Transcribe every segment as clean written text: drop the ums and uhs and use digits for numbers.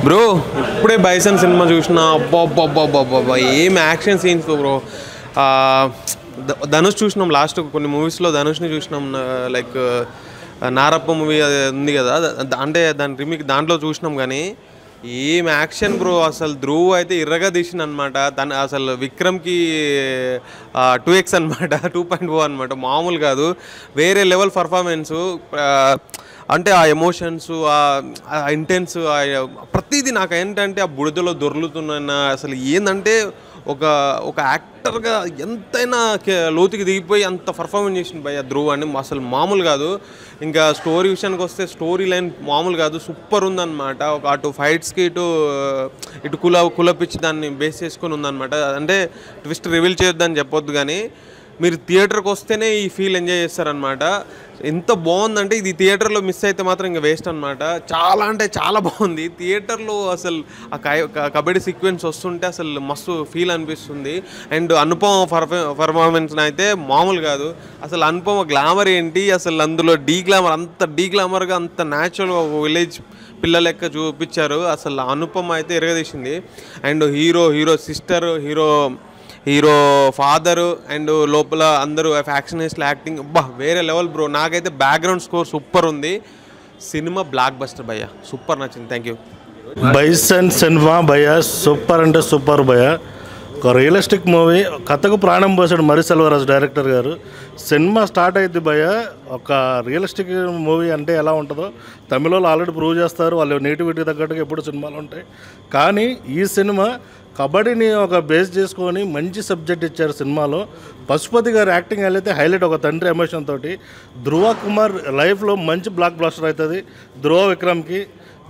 Bro ఇప్పుడే bison cinema చూసిన అబ్బా ఏం యాక్షన్ సీన్స్ బ్రో. ధనుష్ చూసినాం, లాస్ట్ కొన్ని మూవీస్లో ధనుష్ని చూసినాం, లైక్ నారప్ప మూవీ అది ఉంది కదా, అంటే దాని రిమిక్ దాంట్లో చూసినాం. కానీ ఏం యాక్షన్ బ్రో, అసలు ధ్రువ్ అయితే ఇర్రగా తీసిన అనమాట. తను అసలు విక్రమ్కి 2x అనమాట, 2.0 అనమాట, మామూలు కాదు, వేరే లెవెల్ పర్ఫార్మెన్సు. అంటే ఆ ఎమోషన్స్, ఆ ఇంటెన్స్, ప్రతిదీ నాకు ఏంటంటే ఆ బుడిదలో దొర్లుతున్నా అసలు ఏంటంటే ఒక యాక్టర్గా ఎంతైనా లోతుకి దిగిపోయి అంత పర్ఫార్మెన్స్ చేసింది భయ్య ధ్రువ్ అని, అసలు మామూలు కాదు. ఇంకా స్టోరీ విషయానికి వస్తే స్టోరీ లైన్ మామూలు కాదు, సూపర్ ఉందన్నమాట. అటు ఫైట్స్కి ఇటు కులపిచ్చి దాన్ని బేస్ చేసుకొని ఉందన్నమాట. అంటే ట్విస్ట్ రివీల్ చేయొద్దని చెప్పొద్దు, కానీ మీరు థియేటర్కి వస్తేనే ఈ ఫీల్ ఎంజాయ్ చేస్తారనమాట. ఎంత బాగుందంటే ఇది థియేటర్లో మిస్ అయితే మాత్రం ఇంకా వేస్ట్ అనమాట. చాలా అంటే చాలా బాగుంది థియేటర్లో. అసలు ఆ కబడ్డీ సీక్వెన్స్ వస్తుంటే అసలు మస్తు ఫీల్ అనిపిస్తుంది. అండ్ అనుపమ పర్ఫార్మెన్స్ అయితే మామూలు కాదు. అసలు అనుపమ గ్లామర్ ఏంటి, అసలు అందులో అంత డీ గ్లామర్గా అంత న్యాచురల్గా విలేజ్ పిల్లల లెక్క చూపించారు. అసలు అనుపమ అయితే ఎరగదీసింది. And hero sister, hero father and లోపల అందరూ ఫ్యాక్షనిస్ట్ల యాక్టింగ్ అబ్బా వేరే లెవెల్ బ్రో. నాకైతే బ్యాక్గ్రౌండ్ స్కోర్ సూపర్ ఉంది. సినిమా బ్లాక్ బస్టర్ భయ్య, సూపర్ నచ్చింది. Thank you. బైసన్ సినిమా భయ్య సూపర్ అంటే సూపర్ భయ్య. ఒక రియలిస్టిక్ మూవీ, కథకు ప్రాణం పోసాడు మరి సెల్వరాజు డైరెక్టర్ గారు. సినిమా స్టార్ట్ అయింది భయ్య, ఒక రియలిస్టిక్ మూవీ అంటే ఎలా ఉంటుందో తమిళ వాళ్ళు ఆల్రెడీ ప్రూవ్ చేస్తారు, వాళ్ళ నేటివిటీ తగ్గట్టుగా ఎప్పుడు సినిమాలు ఉంటాయి. కానీ ఈ సినిమా కబడ్డీని ఒక బేస్ చేసుకొని మంచి సబ్జెక్ట్ ఇచ్చారు సినిమాలో. పశుపతి గారు యాక్టింగ్ అయితే హైలైట్, ఒక తండ్రి ఎమోషన్ తోటి. ధ్రువ కుమార్ లైఫ్లో మంచి బ్లాక్ బ్లాస్టర్ అవుతుంది.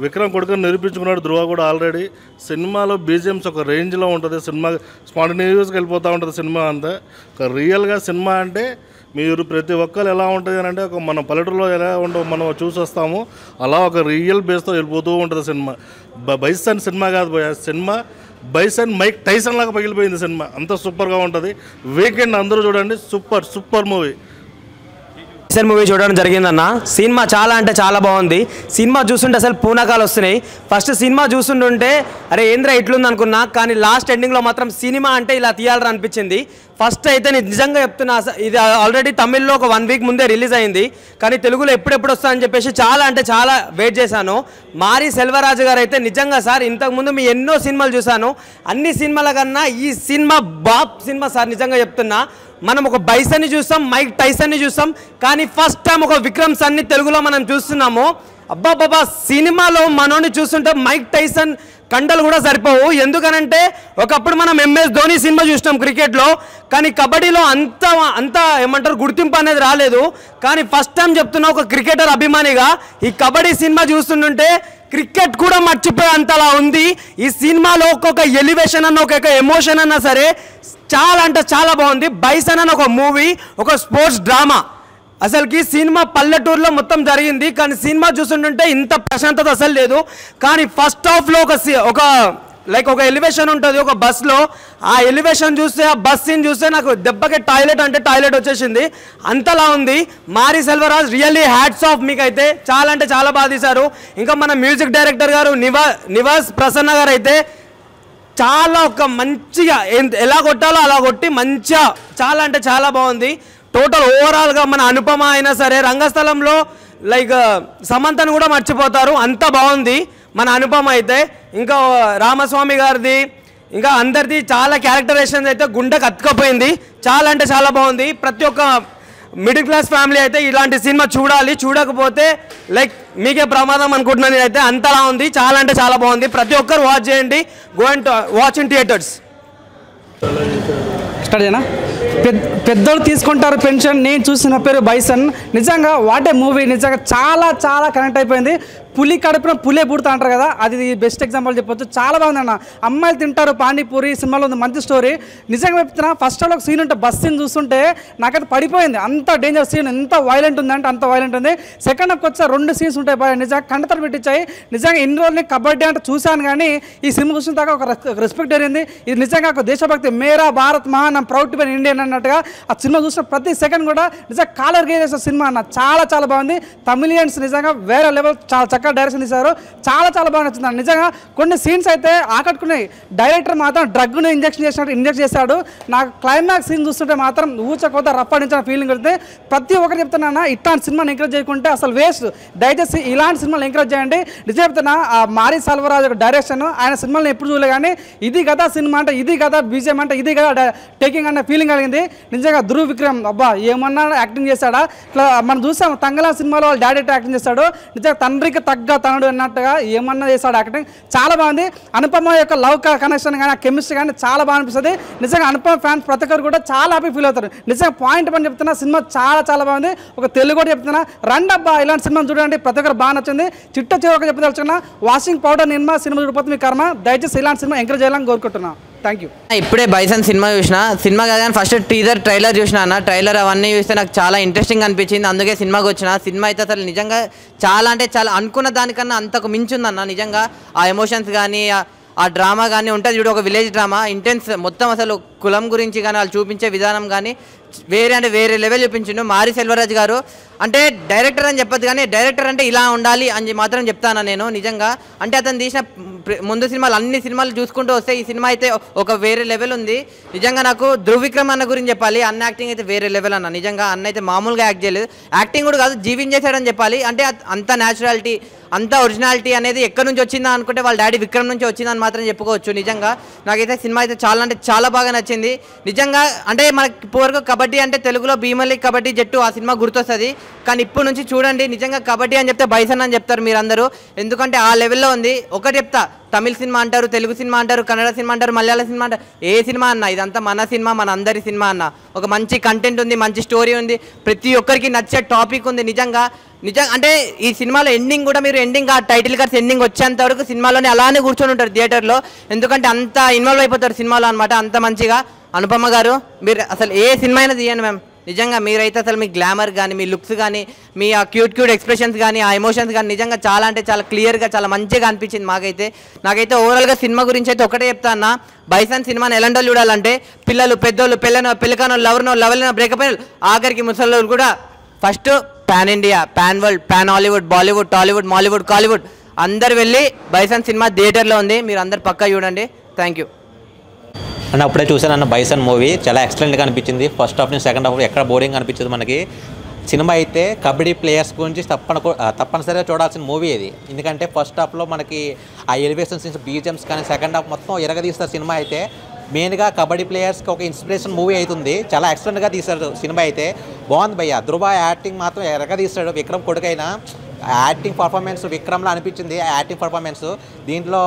విక్రమ్ కొడుకుని నిరూపించుకున్నాడు ధ్రువ కూడా ఆల్రెడీ. సినిమాలో బీజిఎమ్స్ ఒక రేంజ్లో ఉంటుంది, సినిమా స్పాంటేనియస్గా వెళ్ళిపోతూ ఉంటుంది సినిమా అంతా. ఒక రియల్గా సినిమా అంటే మీరు ప్రతి ఒక్కరు ఎలా ఉంటుంది అని అంటే ఒక మన పల్లెటూరులో ఎలా ఉండవు మనం చూసి వస్తాము, అలా ఒక రియల్ బేస్తో వెళ్ళిపోతూ ఉంటుంది సినిమా. బైసన్ సినిమా కాదు సినిమా బైసన్ మైక్ టైసన్ లాగా పగిలిపోయింది సినిమా, అంత సూపర్గా ఉంటుంది. వీకెండ్ అందరూ చూడండి, సూపర్ మూవీ. మూవీ చూడడం జరిగిందన్న. సినిమా చాలా అంటే చాలా బాగుంది. సినిమా చూస్తుంటే అసలు పూనకాలు వస్తున్నాయి. ఫస్ట్ సినిమా చూస్తుంటే అరే ఏంద్రా ఇట్లుంది అనుకున్నా, కానీ లాస్ట్ ఎండింగ్లో మాత్రం సినిమా అంటే ఇలా తీయాలని అనిపించింది. ఫస్ట్ అయితే నేను నిజంగా చెప్తున్నా, ఇది ఆల్రెడీ తమిళ్లో ఒక 1 వీక్ ముందే రిలీజ్ అయింది, కానీ తెలుగులో ఎప్పుడెప్పుడు వస్తా అని చెప్పేసి చాలా అంటే చాలా వెయిట్ చేశాను. మారి సెల్వరాజు గారు అయితే నిజంగా సార్ ఇంతకుముందు మీ ఎన్నో సినిమాలు చూశాను, అన్ని సినిమాల కన్నా ఈ సినిమా బాప్ సినిమా సార్, నిజంగా చెప్తున్నా. మనం ఒక బైసన్ని చూస్తాం, మైక్ టైసన్ని చూస్తాం, కానీ ఫస్ట్ టైం ఒక విక్రమ్ సన్ని తెలుగులో మనం చూస్తున్నాము. అబ్బాబాబా సినిమాలో మనోని చూస్తుంటే మైక్ టైసన్ కండలు కూడా సరిపోవు. ఎందుకనంటే ఒకప్పుడు మనం ఎంఎస్ ధోని సినిమా చూసినాం క్రికెట్లో, కానీ కబడ్డీలో అంత ఏమంటారు గుర్తింపు అనేది రాలేదు. కానీ ఫస్ట్ టైం చెప్తున్నా ఒక క్రికెటర్ అభిమానిగా, ఈ కబడ్డీ సినిమా చూస్తుంటే క్రికెట్ కూడా మర్చిపోయే అంతలా ఉంది. ఈ సినిమాలో ఒక్కొక్క ఎలివేషన్ అన్న ఒక్కొక్క ఎమోషన్ అన్నా సరే చాలా అంటే చాలా బాగుంది. బైసన్ అని ఒక మూవీ, ఒక స్పోర్ట్స్ డ్రామా. అసలుకి సినిమా పల్లెటూరులో మొత్తం జరిగింది, కానీ సినిమా చూస్తుంటే ఇంత ప్రశాంతత అసలు లేదు. కానీ ఫస్ట్ హాఫ్లో ఒక ఎలివేషన్ ఉంటుంది ఒక బస్లో, ఆ ఎలివేషన్ చూస్తే, ఆ బస్ సీన్ చూస్తే నాకు దెబ్బకి టాయిలెట్ వచ్చేసింది, అంతలా ఉంది. మారి సెల్వరాజ్ రియల్లీ హ్యాట్స్ ఆఫ్ మీకు అయితే, చాలా అంటే చాలా బాగా తీశారు. ఇంకా మన మ్యూజిక్ డైరెక్టర్ గారు నివాస్ ప్రసన్న గారు అయితే చాలా ఒక మంచిగా ఎలా కొట్టాలో అలా కొట్టి మంచిగా చాలా అంటే చాలా బాగుంది. టోటల్ ఓవరాల్గా మన అనుపమ అయినా సరే రంగస్థలంలో లైక్ సమంతను కూడా మర్చిపోతారు, అంత బాగుంది మన అనుపమ అయితే. ఇంకా రామస్వామి గారిది ఇంకా అందరిది చాలా క్యారెక్టరైజేషన్ అయితే గుండెకు అతుకపోయింది, చాలా అంటే చాలా బాగుంది. ప్రతి ఒక్క మిడిల్ క్లాస్ ఫ్యామిలీ అయితే ఇలాంటి సినిమా చూడాలి, చూడకపోతే లైక్ మీకే ప్రమాదం అనుకుంటున్నాను నేనైతే, అంతలా ఉంది, చాలా అంటే చాలా బాగుంది. ప్రతి ఒక్కరు వాచ్ చేయండి, go and watch in theatres. Start చేయనా? పెద్దోళ్ళు తీసుకుంటారు పెన్షన్. నేను చూసిన పేరు బైసన్. నిజంగా వాటే మూవీ, నిజంగా చాలా చాలా కనెక్ట్ అయిపోయింది. పులి కడుపున పులే పుడతా అంటారు కదా, అది బెస్ట్ ఎగ్జాంపుల్ చెప్పొచ్చు. చాలా బాగుందన్న. అమ్మాయిలు తింటారు పానీపూరి సినిమాలో ఉంది, మంచి స్టోరీ. నిజంగా చెప్తున్నా, ఫస్ట్ ఆఫ్ ఒక సీన్ ఉంటే బస్ సీన్ చూస్తుంటే నాకైతే పడిపోయింది, అంత డేంజర్ సీన్, ఎంత వైలెంట్ ఉందంటే అంత వైలెంట్ ఉంది. సెకండ్ హాఫ్కి వచ్చే 2 సీన్స్ ఉంటాయి బాగా, నిజంగా కంటతలు పెట్టించాయి. నిజంగా ఇన్ని రోజులు కబడ్డీ అంటే చూశాను, కానీ ఈ సినిమా చూసిన దాకా ఒక రెస్పెక్ట్ జరిగింది. ఇది నిజంగా ఒక దేశభక్తి, మేరా భారత్ మహాన్, I'm proud to be Indian అన్నట్టుగా ఆ సినిమా చూసిన ప్రతి సెకండ్ కూడా నిజంగా కాలర్ గేర్ చేసిన సినిమా అన్న, చాలా చాలా బాగుంది. తమిళియన్స్ నిజంగా వేరే లెవెల్, చాలా చక్కగా చక్కగా డైరెక్షన్ తీశారు. చాలా చాలా బాగా నచ్చింది నిజంగా. కొన్ని సీన్స్ అయితే ఆకట్టుకున్నాయి. డైరెక్టర్ మాత్రం డ్రగ్ను ఇంజెక్ట్ చేశాడు. నాకు క్లైమాక్స్ సీన్ చూస్తుంటే మాత్రం ఊచకోత రప్పడించిన ఫీలింగ్ వస్తుంది. ప్రతి ఒక్కరు చెప్తున్నా ఇట్లాంటి సినిమాని ఎంకరేజ్ చేయకుంటే అసలు వేస్ట్. దయచేసి ఇలాంటి సినిమాలు ఎంకరేజ్ చేయండి. నిజం చెప్తున్నా మారి సెల్వరాజు యొక్క డైరెక్షన్ ఆయన సినిమాలను ఎప్పుడు చూడలే కానీ ఇది కదా సినిమా అంటే ఇది కదా బీజేఎం అంటే ఇది కదా టేకింగ్ అనే ఫీలింగ్ కలిగింది. నిజంగా ధృవ్ విక్రమ్ అబ్బా ఏమన్నా యాక్టింగ్ చేశాడా. ఇట్లా మనం చూసాం తంగళ సినిమాలో వాళ్ళు డాడీ యాక్టింగ్ చేస్తాడు. నిజంగా తండ్రికి తగ్గ తనడు అన్నట్టుగా ఏమన్నా చేస్తాడు యాక్టింగ్. చాలా బాగుంది. అనుపమ యొక్క లవ్ కనెక్షన్ కానీ కెమిస్ట్రీ కానీ చాలా బాగా అనిపిస్తుంది. నిజంగా అనుపమ ఫ్యాన్స్ ప్రతి ఒక్కరు కూడా చాలా హ్యాపీ ఫీల్ అవుతారు. నిజంగా పాయింట్ పని చెప్తున్నా సినిమా చాలా చాలా బాగుంది. ఒక తెలుగు కూడా చెప్తున్నా రండి అబ్బా ఇలాంటి సినిమా చూడండి. ప్రతి ఒక్కరు బాగా నచ్చింది. చిట్ట చివరికి చెప్పదలుచుకున్నా వాషింగ్ పౌడర్ నిర్మా సినిమా చూడిపోతే మీ కర్మ. దయచేసి ఇలాంటి సినిమా ఎంకరేజ్ చేయాలని కోరుకుంటున్నా. Thank you. ఇప్పుడే బైసన్ సినిమా చూసిన. సినిమా కానీ ఫస్ట్ ట్రైలర్ చూసిన అన్న. ట్రైలర్ అవన్నీ చూస్తే నాకు చాలా ఇంట్రెస్టింగ్ అనిపించింది. అందుకే సినిమాకి వచ్చిన. సినిమా అయితే అసలు నిజంగా చాలా అంటే చాలా అనుకున్న దానికన్నా అంతకు మించుందన్న. నిజంగా ఆ ఎమోషన్స్ కానీ ఆ డ్రామా కానీ ఉంటుంది చూడు, ఒక విలేజ్ డ్రామా ఇంటెన్స్ మొత్తం. అసలు కులం గురించి కానీ వాళ్ళు చూపించే విధానం కానీ వేరే లెవెల్ చూపించిండు మారి సెల్వరాజ్ గారు. అంటే డైరెక్టర్ అని చెప్పదు కానీ డైరెక్టర్ అంటే ఇలా ఉండాలి అని మాత్రం చెప్తాను నేను నిజంగా. అంటే అతను తీసిన ముందు సినిమాలు అన్ని సినిమాలు చూసుకుంటూ వస్తే ఈ సినిమా అయితే ఒక వేరే లెవెల్ ఉంది. నిజంగా నాకు ధృవ్ విక్రమ్ అన్న గురించి చెప్పాలి. అన్న యాక్టింగ్ అయితే వేరే లెవెల్ అన్న. నిజంగా అన్న అయితే మామూలుగా యాక్ట్ చేయలేదు. యాక్టింగ్ కూడా కాదు జీవించేశాడని చెప్పాలి. అంటే అంత న్యాచురాలిటీ అంత ఒరిజినాలిటీ అనేది ఎక్కడి నుంచి వచ్చిందా అనుకుంటే వాళ్ళ డాడీ విక్రమ్ నుంచి వచ్చిందని మాత్రం చెప్పుకోవచ్చు. నిజంగా నాకైతే సినిమా అయితే చాలా అంటే చాలా బాగా నచ్చింది నిజంగా. అంటే మనకి ఇప్పటివరకు కబడ్డీ అంటే తెలుగులో భీమలి కబడ్డీ జట్టు ఆ సినిమా గుర్తొస్తుంది. కానీ ఇప్పుడు నుంచి చూడండి నిజంగా కబడ్డీ అని చెప్తే బైసన్ అని చెప్తారు మీరందరూ. ఎందుకంటే ఆ లెవెల్లో ఉంది. ఒకటి చెప్తా, తమిళ సినిమా అంటారు, తెలుగు సినిమా అంటారు, కన్నడ సినిమా అంటారు, మలయాళ సినిమా అంటారు. ఏ సినిమా అన్న ఇదంతా మన సినిమా, మన అందరి సినిమా అన్న. ఒక మంచి కంటెంట్ ఉంది, మంచి స్టోరీ ఉంది, ప్రతి ఒక్కరికి నచ్చే టాపిక్ ఉంది. నిజంగా అంటే ఈ సినిమాలో ఎండింగ్ కూడా మీరు ఎండింగ్ ఆ టైటిల్ కార్డ్స్ ఎండింగ్ వచ్చేంత వరకు సినిమాలోనే అలానే కూర్చొని ఉంటారు థియేటర్లో. ఎందుకంటే అంత ఇన్వాల్వ్ అయిపోతారు సినిమాలో అనమాట. అంత మంచిగా అనుపమ గారు మీరు అసలు ఏ సినిమా అయినా తీయండి మ్యామ్. నిజంగా మీరైతే అసలు మీ గ్లామర్ కానీ మీ లుక్స్ కానీ మీ ఆ క్యూట్ ఎక్స్ప్రెషన్స్ కానీ ఆ ఎమోషన్స్ కానీ నిజంగా చాలా అంటే చాలా క్లియర్గా చాలా మంచిగా అనిపించింది మాకైతే. నాకైతే ఓవరాల్గా సినిమా గురించి అయితే ఒకటే చెప్తా అన్న, బైసన్ సినిమాని ఎలాంటి చూడాలంటే పిల్లలు పెద్దోళ్ళు పెళ్ళికానో లవర్నో బ్రేకప్ అయిన ఆఖరికి ముసలోళ్ళు కూడా first pan India, pan world, pan Hollywood, Bollywood, Tollywood, Mollywood, Kollywood అందరు వెళ్ళి బైసన్ సినిమా థియేటర్లో ఉంది. మీరు అందరు పక్కా చూడండి. థ్యాంక్ యూ అన్న. అప్పుడే చూసాను అన్న బైసన్ మూవీ చాలా ఎక్సలెంట్గా అనిపించింది. ఫస్ట్ హాఫ్ నుంచి సెకండ్ హాఫ్ ఎక్కడ బోరింగ్ అనిపించదు మనకి. సినిమా అయితే కబడ్డీ ప్లేయర్స్ గురించి తప్పనిసరిగా చూడాల్సిన మూవీ ఇది. ఎందుకంటే ఫస్ట్ హాఫ్లో మనకి ఆ ఎలివేషన్స్ బీజిఎమ్స్ కానీ సెకండ్ హాఫ్ మొత్తం ఎరగదీస్తారు. సినిమా అయితే మెయిన్గా కబడ్డీ ప్లేయర్స్కి ఒక ఇన్స్పిరేషన్ మూవీ అవుతుంది. చాలా ఎక్సలెంట్గా తీశారు సినిమా అయితే. బాగుంది భయ్య. ధృవ యాక్టింగ్ మాత్రం ఎరగదీస్తాడు. విక్రమ్ కొడుకైనా యాక్టింగ్ పర్ఫార్మెన్స్ విక్రమ్లో అనిపించింది. ఆ యాక్టింగ్ పర్ఫార్మెన్స్ దీంట్లో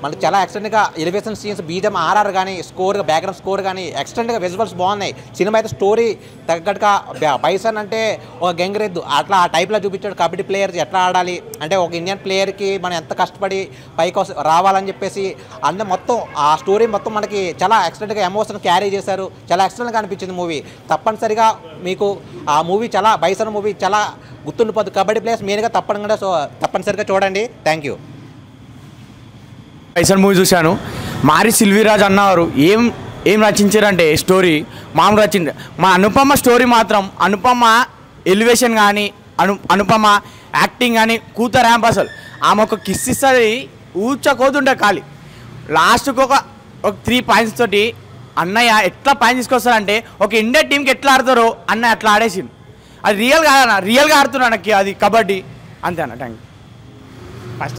మనకి చాలా ఎక్సలెంట్గా ఎలివేషన్ సీన్స్ బీజం ఆర్ఆర్ కానీ స్కోర్ బ్యాక్గ్రౌండ్ స్కోర్ కానీ ఎక్సలెంట్గా విజువల్స్ బాగున్నాయి. సినిమా అయితే స్టోరీ తగ్గట్టుగా బైసన్ అంటే ఒక గంగిరెద్దు అట్లా ఆ టైప్లో చూపించాడు. కబడ్డీ ప్లేయర్స్ ఎట్లా ఆడాలి అంటే ఒక ఇండియన్ ప్లేయర్కి మనం ఎంత కష్టపడి పైకి రావాలని చెప్పేసి అన్న మొత్తం ఆ స్టోరీ మొత్తం మనకి చాలా ఎక్సలెంట్గా ఎమోషన్ క్యారీ చేశారు. చాలా ఎక్సలెంట్గా అనిపించింది మూవీ. తప్పనిసరిగా మీకు ఆ మూవీ చాలా బైసన్ మూవీ చాలా గుర్తుండిపోద్దు. కబడ్డీ ప్లేయర్స్ మెయిన్గా తప్పనిసరిగా చూడండి. Thank you. బైసన్ మూవీ చూశాను. మారి సెల్వరాజ్ అన్నవారు ఏం రచించారంటే స్టోరీ మామూలు రచించారు. మా అనుపమ స్టోరీ మాత్రం అనుపమ ఎలివేషన్ కానీ అనుపమ యాక్టింగ్ కానీ కూతురు ర్యాంప్ అసలు ఆమె ఒక కిస్ ఇస్తుంది ఊచకోతుంటే ఖాళీ. లాస్ట్కి ఒక 3 పాయింట్స్ తోటి అన్నయ్య ఎట్లా పాయింట్ తీసుకొస్తారంటే ఒక ఇండియా టీంకి ఎట్లా ఆడతారో అన్నయ్య అట్లా ఆడేసింది. అది రియల్గా ఆడుతున్నాడు అది కబడ్డీ అంతే అన్న. Thank you.